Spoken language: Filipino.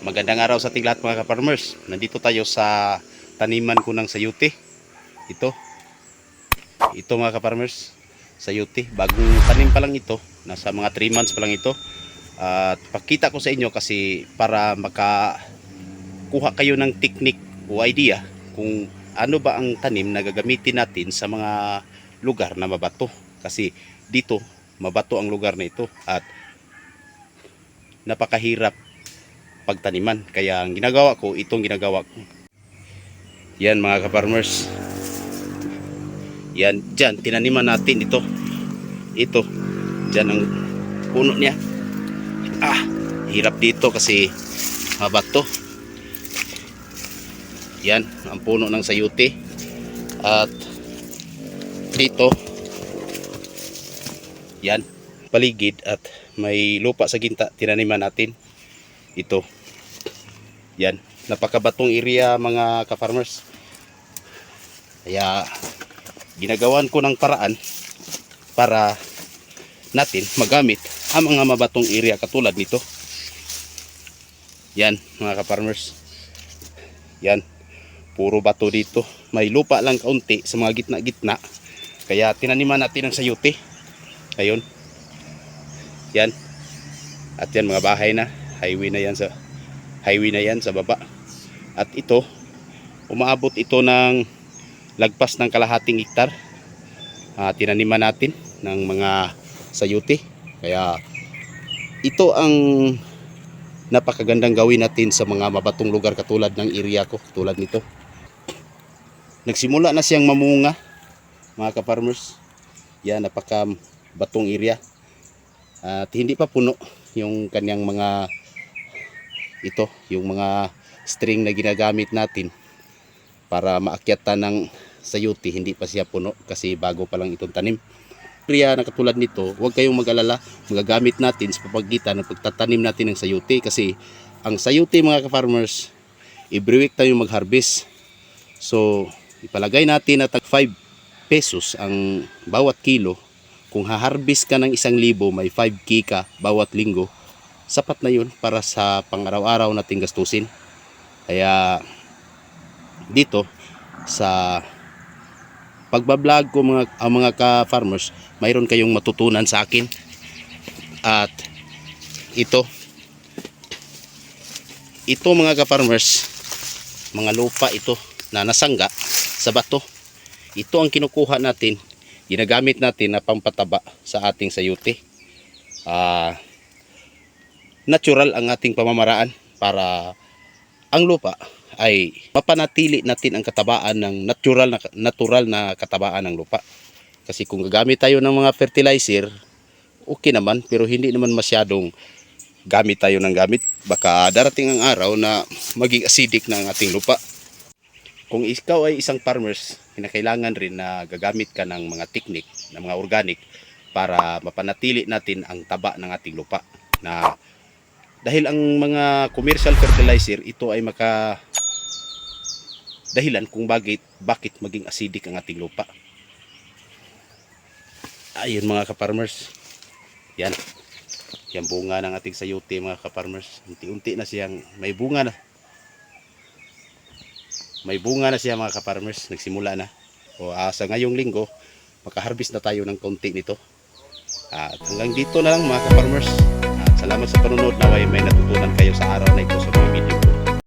Magandang araw sa ating lahat mga ka-farmers. Nandito tayo sa taniman ko ng sayote. Ito mga ka-farmers, sayote. Bagong tanim pa lang ito. Nasa mga 3 months pa lang ito. At pakita ko sa inyo kasi para makakuha kayo ng technique o idea kung ano ba ang tanim na gagamitin natin sa mga lugar na mabato. Kasi dito, mabato ang lugar na ito at napakahirap pagtaniman. Kaya ang ginagawa ko, itong ginagawa ko. Yan mga ka-farmers. Yan, dyan, tinaniman natin ito. Ito, dyan ang puno niya. Hirap dito kasi mabato. Yan, ang puno ng sayote. At dito, yan, paligid at may lupa sa ginta, tinaniman natin. Ito. Yan, napakabatong area mga ka-farmers. Kaya ginagawan ko ng paraan para natin magamit ang mga mabatong area katulad nito. Yan mga ka-farmers. Yan, puro bato dito. May lupa lang kaunti sa mga gitna-gitna. Kaya tinaniman natin ng sayote. Ayun. Yan. At yan mga bahay na. Highway na yan sa baba. At ito, umaabot ito ng lagpas ng kalahating hektar. Tinaniman natin ng mga sayote. Kaya ito ang napakagandang gawin natin sa mga mabatong lugar katulad ng area ko, tulad nito. Nagsimula na siyang mamunga mga ka-farmers. Yan, napakabatong area. At hindi pa puno yung kanyang mga yung mga string na ginagamit natin para maakyatan ng sayote. Hindi pa siya puno kasi bago pa lang itong tanim. Area na katulad nito, huwag kayong mag-alala, magagamit natin sa pagitan ng pagtatanim natin ng sayote. Kasi ang sayote mga ka-farmers, every week tayo mag-harvest. So ipalagay natin na tag 5 pesos ang bawat kilo. Kung ha-harvest ka ng 1,000, may 5K ka bawat linggo. Sapat na yun para sa pang-araw-araw nating gastusin. Kaya dito sa pagbablog ko mga ka-farmers, mayroon kayong matutunan sa akin. At ito mga ka-farmers, mga lupa ito na nasangga sa bato. Ito ang kinukuha natin, ginagamit natin na pampataba sa ating sayote. Natural ang ating pamamaraan para ang lupa ay mapanatili natin ang katabaan ng natural na katabaan ng lupa. Kasi kung gagamit tayo ng mga fertilizer, okay naman, pero hindi naman masyadong gamit tayo ng gamit. Baka darating ang araw na maging acidic na ang ating lupa. Kung ikaw ay isang farmers, kinakailangan rin na gagamit ka ng mga technique, ng mga organic para mapanatili natin ang taba ng ating lupa. Dahil ang mga commercial fertilizer, ito ay dahilan kung bakit maging acidic ang ating lupa. Ayun mga ka-farmers. Yan bunga ng ating sayote mga ka-farmers. Unti-unti na siyang may bunga na. May bunga na siya mga ka-farmers. Nagsimula na. Sa ngayong linggo, makaharvest na tayo ng konti nito. At hanggang dito na lang mga ka-farmers. Salamat sa panunod. Naway may natutunan kayo sa araw na ito.